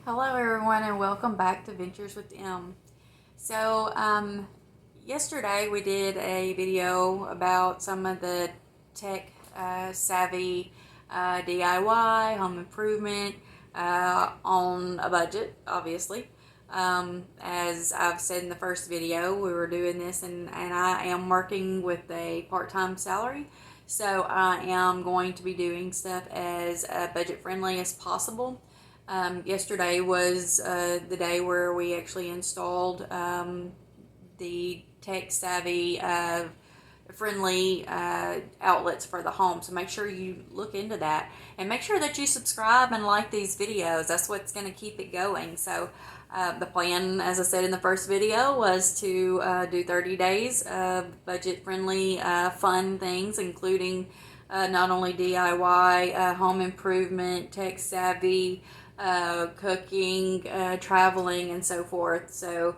Hello, everyone, and welcome back to Ventures with M. Yesterday we did a video about some of the tech savvy DIY home improvement on a budget, obviously. As I've said in the first video, we were doing this, and I am working with a part time salary. So I am going to be doing stuff as budget friendly as possible. Yesterday was the day where we actually installed the tech savvy friendly outlets for the home. So make sure you look into that and make sure that you subscribe and like these videos. That's what's going to keep it going. So the plan, as I said in the first video, was to do 30 days of budget friendly fun things, including not only DIY, home improvement, tech savvy, cooking, traveling, and so forth. So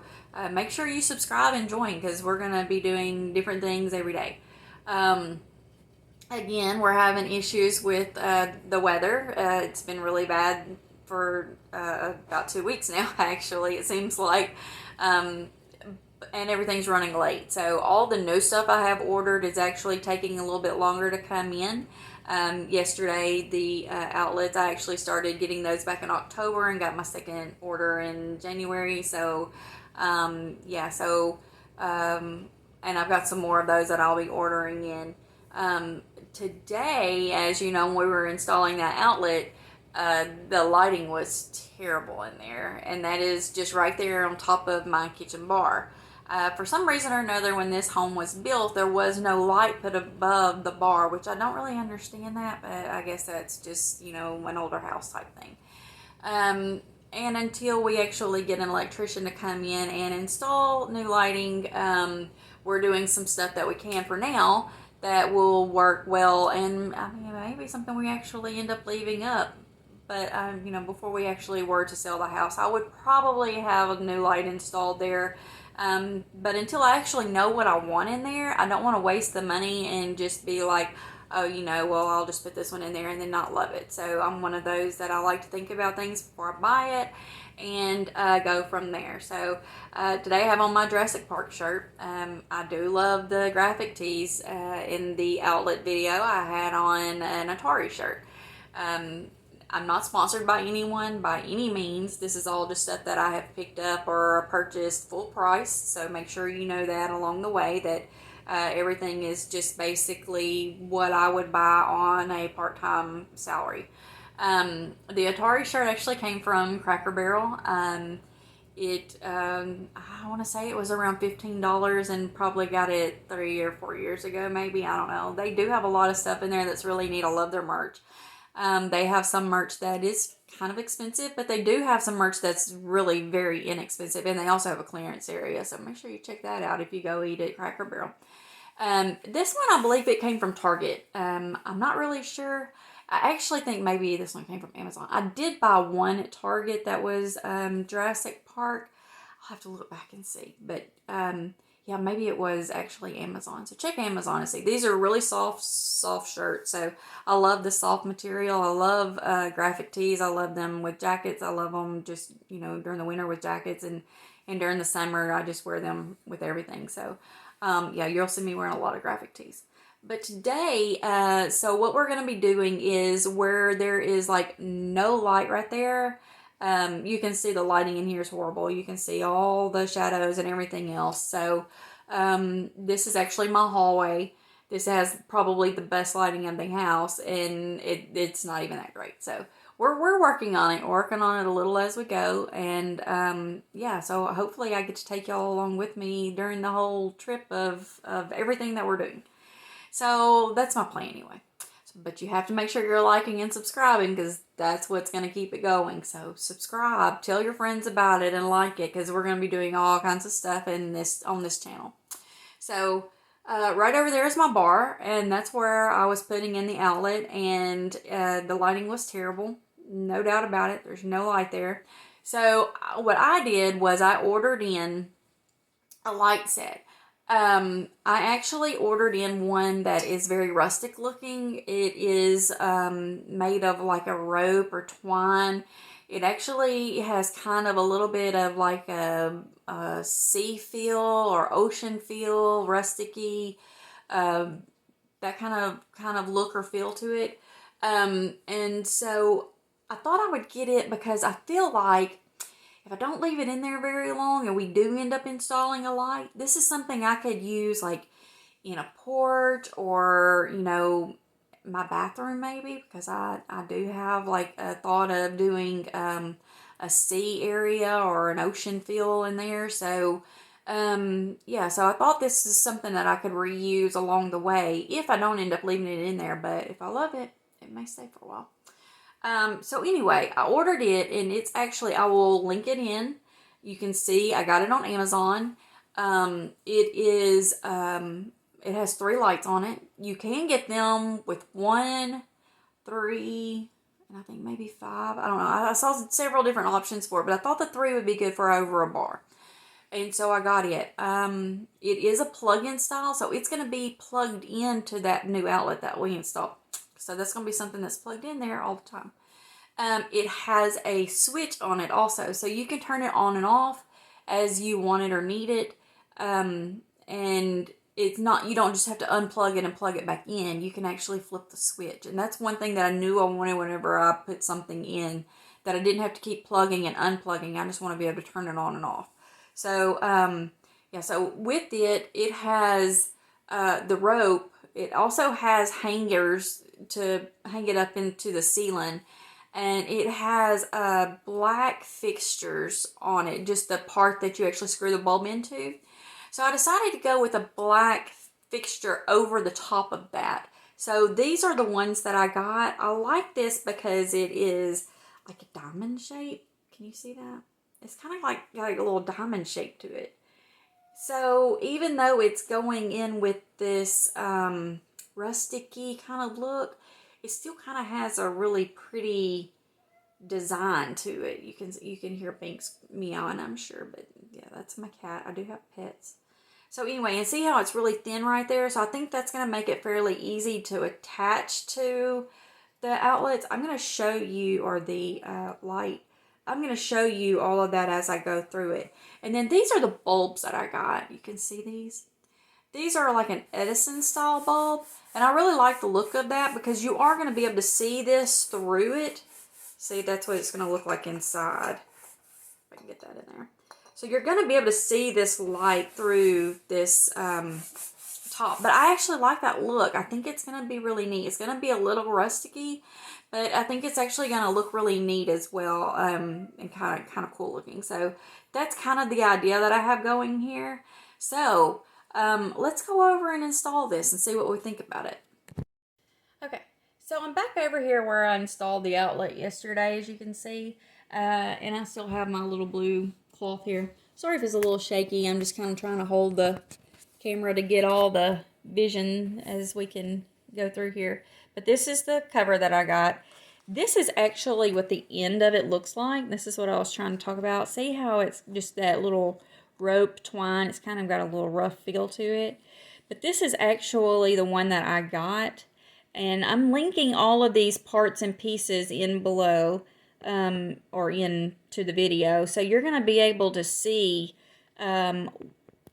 make sure you subscribe and join because we're going to be doing different things every day. Again, we're having issues with the weather. It's been really bad for about 2 weeks now, actually, it seems like. And everything's running late. So all the new stuff I have ordered is actually taking a little bit longer to come in. Yesterday, the outlets, I actually started getting those back in October and got my second order in January. So, yeah, so, and I've got some more of those that I'll be ordering in. Today, as you know, when we were installing that outlet, the lighting was terrible in there, and that is just right there on top of my kitchen bar. For some reason or another, when this home was built, there was no light put above the bar, which I don't really understand that, but I guess that's just, an older house type thing. And until we actually get an electrician to come in and install new lighting, we're doing some stuff that we can for now that will work well, and I mean, maybe something we actually end up leaving up. But before we actually were to sell the house, I would probably have a new light installed there. But until I actually know what I want in there, I don't want to waste the money and just be like, oh, well, I'll just put this one in there and then not love it. So I'm one of those that I like to think about things before I buy it and go from there. So today I have on my Jurassic Park shirt. I do love the graphic tees. In the outlet video, I had on an Atari shirt. I'm not sponsored by anyone by any means. This is all just stuff that I have picked up or purchased full price. So make sure you know that along the way that everything is just basically what I would buy on a part-time salary. The Atari shirt actually came from Cracker Barrel. I want to say it was around $15 and probably got it 3 or 4 years ago, maybe. I don't know. They do have a lot of stuff in there that's really neat. I love their merch. They have some merch that is kind of expensive, but they do have some merch that's really very inexpensive, and they also have a clearance area, so make sure you check that out if you go eat at Cracker Barrel. This one, I believe it came from Target. I'm not really sure. I actually think maybe this one came from Amazon. I did buy one at Target that was Jurassic Park. I'll have to look back and see, but yeah, maybe it was actually Amazon. So check Amazon and see. These are really soft shirts. So I love the soft material. I love graphic tees. I love them with jackets. I love them just, during the winter with jackets, and during the summer, I just wear them with everything. So, yeah, you'll see me wearing a lot of graphic tees. But today, so what we're going to be doing is where there is like no light right there. You can see the lighting in here is horrible. You can see all the shadows and everything else. So this is actually my hallway. This has probably the best lighting in the house, and it's not even that great. So we're working on it, a little as we go. And yeah, so hopefully I get to take y'all along with me during the whole trip of everything that we're doing. So that's my plan anyway. But you have to make sure you're liking and subscribing because that's what's going to keep it going. So subscribe, tell your friends about it, and like it because we're going to be doing all kinds of stuff on this channel. So right over there is my bar, and that's where I was putting in the outlet, and the lighting was terrible. No doubt about it. There's no light there. So what I did was I ordered in a light set. I actually ordered in one that is very rustic looking. It is made of like a rope or twine. It actually has kind of a little bit of like a sea feel or ocean feel, rusticy, um, that kind of look or feel to it. And so I thought I would get it because I feel like if I don't leave it in there very long and we do end up installing a light, this is something I could use like in a porch or, my bathroom maybe, because I do have like a thought of doing a sea area or an ocean feel in there. So yeah, so I thought this is something that I could reuse along the way if I don't end up leaving it in there, but if I love it, it may stay for a while. So anyway, I ordered it and it's actually, I will link it in. You can see I got it on Amazon. It has 3 lights on it. You can get them with 1, 3, and I think maybe 5. I don't know. I saw several different options for it, but I thought the 3 would be good for over a bar. And so I got it. It is a plug-in style, so it's going to be plugged into that new outlet that we installed. So that's going to be something that's plugged in there all the time. It has a switch on it also, so you can turn it on and off as you want it or need it. And it's not, you don't just have to unplug it and plug it back in. You can actually flip the switch. And that's one thing that I knew I wanted whenever I put something in, that I didn't have to keep plugging and unplugging. I just want to be able to turn it on and off. So, yeah, so with it, it has the rope. It also has hangers to hang it up into the ceiling. And it has black fixtures on it, just the part that you actually screw the bulb into. So I decided to go with a black fixture over the top of that. So these are the ones that I got. I like this because it is like a diamond shape. Can you see that? It's kind of like got a little diamond shape to it. So even though it's going in with this rusticy kind of look, it still kind of has a really pretty design to it. You can hear Binks meowing, I'm sure, but yeah, that's my cat. I do have pets. So anyway, and see how it's really thin right there? So I think that's going to make it fairly easy to attach to the outlets. I'm going to show you, or the light. I'm going to show you all of that as I go through it. And then these are the bulbs that I got. You can see these. These are like an Edison style bulb. And I really like the look of that because you are going to be able to see this through it. See, that's what it's going to look like inside. If I can get that in there. So you're going to be able to see this light through this top. But I actually like that look. I think it's going to be really neat. It's going to be a little rusticy, but I think it's actually going to look really neat as well, and kind of cool looking. So that's kind of the idea that I have going here. So let's go over and install this and see what we think about it. Okay, so I'm back over here where I installed the outlet yesterday, as you can see, and I still have my little blue cloth here. Sorry if it's a little shaky. I'm just kind of trying to hold the camera to get all the vision as we can go through here. But this is the cover that I got. This is actually what the end of it looks like. This is what I was trying to talk about. See how it's just that little rope twine? It's kind of got a little rough feel to it. But this is actually the one that I got. And I'm linking all of these parts and pieces in below, or into the video. So you're going to be able to see, I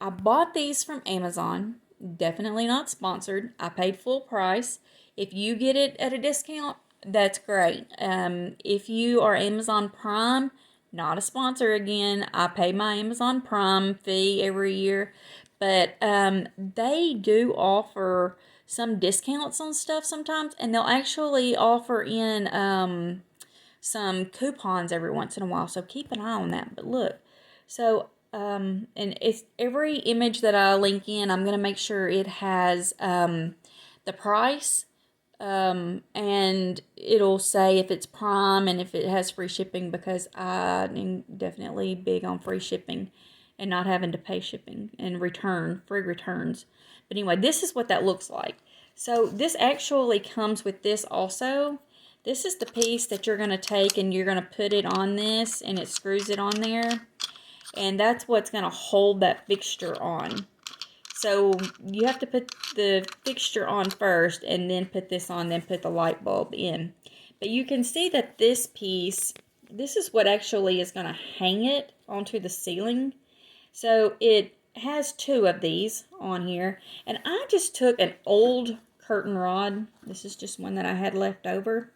bought these from Amazon. Definitely not sponsored. I paid full price. If you get it at a discount, that's great. If you are Amazon Prime, not a sponsor again. I pay my Amazon Prime fee every year. But they do offer some discounts on stuff sometimes. And they'll actually offer in some coupons every once in a while. So keep an eye on that. But look. So, and it's every image that I link in, I'm going to make sure it has the price. And it'll say if it's Prime and if it has free shipping, because I'm definitely big on free shipping and not having to pay shipping and free returns. But anyway, this is what that looks like. So this actually comes with this also. This is the piece that you're going to take and you're going to put it on this, and it screws it on there. And that's what's going to hold that fixture on. So you have to put the fixture on first and then put this on, then put the light bulb in. But you can see that this piece, this is what actually is going to hang it onto the ceiling. So it has two of these on here. And I just took an old curtain rod. This is just one that I had left over.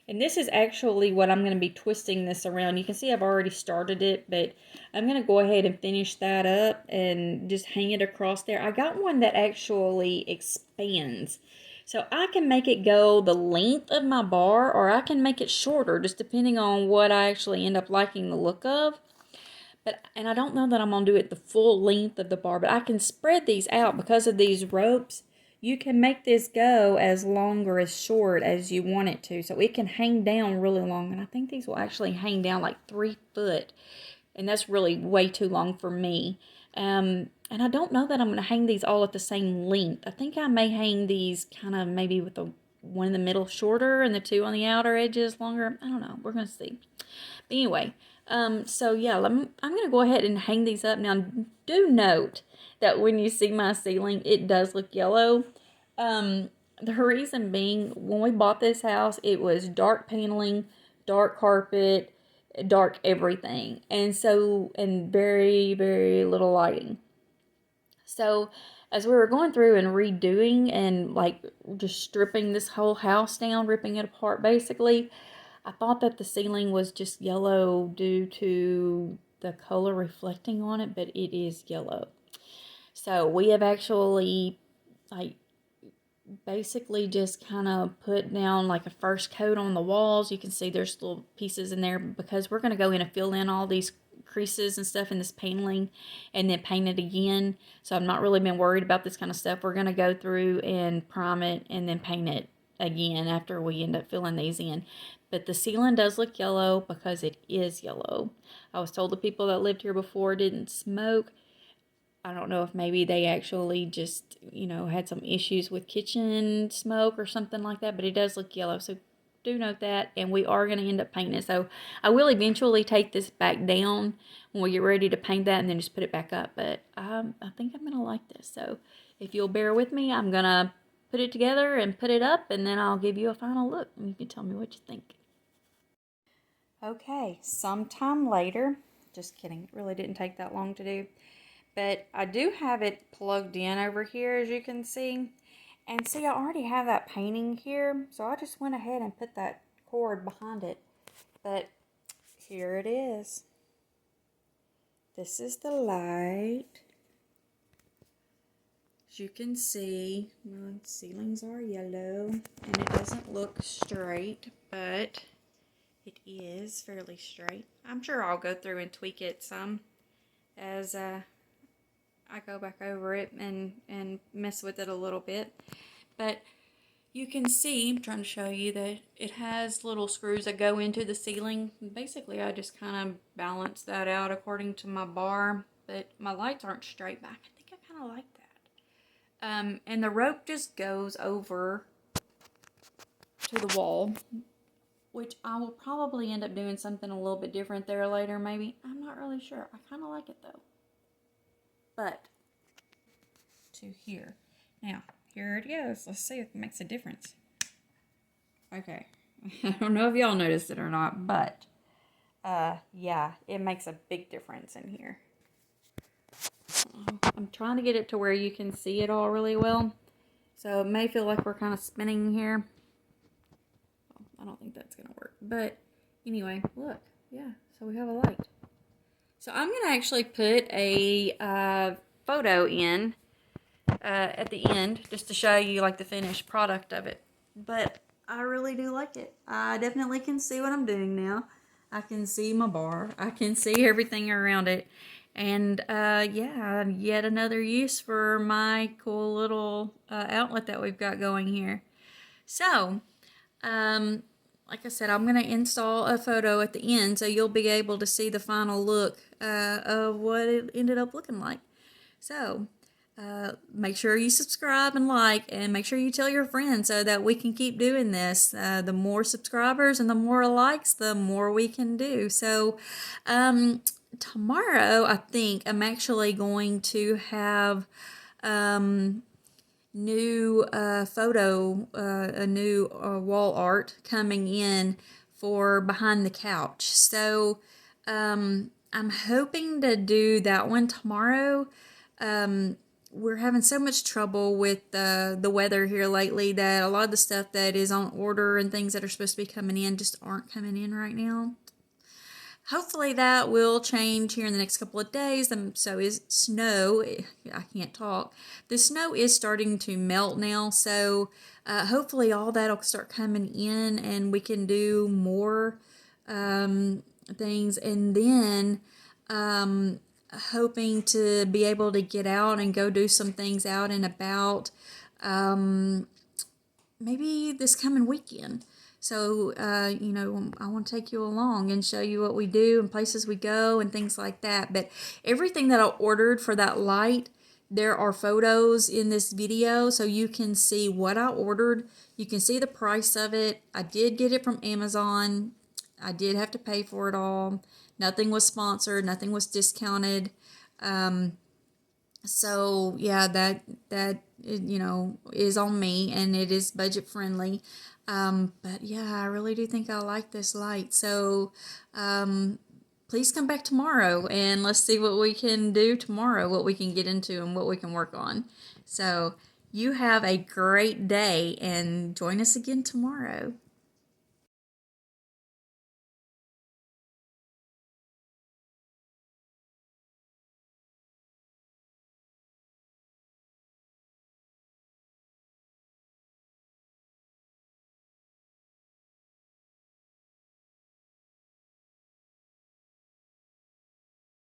And this is actually what I'm going to be twisting this around. You can see I've already started it, but I'm going to go ahead and finish that up and just hang it across there. I got one that actually expands. So I can make it go the length of my bar, or I can make it shorter, just depending on what I actually end up liking the look of. And I don't know that I'm going to do it the full length of the bar, but I can spread these out because of these ropes. You can make this go as long or as short as you want it to. So it can hang down really long. And I think these will actually hang down like 3 foot. And that's really way too long for me. And I don't know that I'm going to hang these all at the same length. I think I may hang these kind of maybe with the one in the middle shorter and the two on the outer edges longer. I don't know. We're going to see. But anyway, so yeah, I'm going to go ahead and hang these up. Now, do note that when you see my ceiling, it does look yellow. The reason being, when we bought this house, it was dark paneling, dark carpet, dark everything. And very, very little lighting. So as we were going through and redoing and like just stripping this whole house down, ripping it apart basically, I thought that the ceiling was just yellow due to the color reflecting on it, but it is yellow. So we have actually like basically just kind of put down like a first coat on the walls. You can see there's little pieces in there because we're going to go in and fill in all these creases and stuff in this paneling and then paint it again. So I've not really been worried about this kind of stuff. We're going to go through and prime it and then paint it again after we end up filling these in. But the ceiling does look yellow because it is yellow. I was told the people that lived here before didn't smoke. I don't know if maybe they actually just, had some issues with kitchen smoke or something like that, but it does look yellow. So do note that, and we are going to end up painting it. So I will eventually take this back down when we get ready to paint that and then just put it back up. But I think I'm going to like this. So if you'll bear with me, I'm going to put it together and put it up, and then I'll give you a final look, and you can tell me what you think. Okay, sometime later, just kidding, it really didn't take that long to do. But I do have it plugged in over here, as you can see. And see, I already have that painting here. So I just went ahead and put that cord behind it. But here it is. This is the light. As you can see, my ceilings are yellow. And it doesn't look straight, but it is fairly straight. I'm sure I'll go through and tweak it some as I go back over it and mess with it a little bit. But you can see, I'm trying to show you that it has little screws that go into the ceiling. Basically, I just kind of balance that out according to my bar. But my lights aren't straight back. I think I kind of like that. And the rope just goes over to the wall, which I will probably end up doing something a little bit different there later, maybe. I'm not really sure. I kind of like it, though. But to here. Now, here it goes. Let's see if it makes a difference. Okay. I don't know if y'all noticed it or not, but yeah, it makes a big difference in here. I'm trying to get it to where you can see it all really well. So it may feel like we're kind of spinning here. I don't think that's going to work. But anyway, look. Yeah, so we have a light. So I'm going to actually put a photo in at the end just to show you like the finished product of it. But I really do like it. I definitely can see what I'm doing now. I can see my bar. I can see everything around it. And yeah, yet another use for my cool little outlet that we've got going here. So, like I said, I'm going to install a photo at the end so you'll be able to see the final look of what it ended up looking like. So, make sure you subscribe and like, and make sure you tell your friends so that we can keep doing this. The more subscribers and the more likes, the more we can do. So, tomorrow, I think I'm actually going to have new a new wall art coming in for behind the couch. So I'm hoping to do that one tomorrow. We're having so much trouble with the weather here lately that a lot of the stuff that is on order and things that are supposed to be coming in just aren't coming in right now. Hopefully that will change here in the next couple of days. So is snow. I can't talk. The snow is starting to melt now. So hopefully all that'll start coming in and we can do more things. And then hoping to be able to get out and go do some things out and about maybe this coming weekend. So, I want to take you along and show you what we do and places we go and things like that. But everything that I ordered for that light, there are photos in this video so you can see what I ordered. You can see the price of it. I did get it from Amazon. I did have to pay for it all. Nothing was sponsored. Nothing was discounted. So yeah, that is on me, and it is budget friendly. But yeah, I really do think I like this light. So please come back tomorrow and let's see what we can do tomorrow, what we can get into and what we can work on. So you have a great day and join us again tomorrow.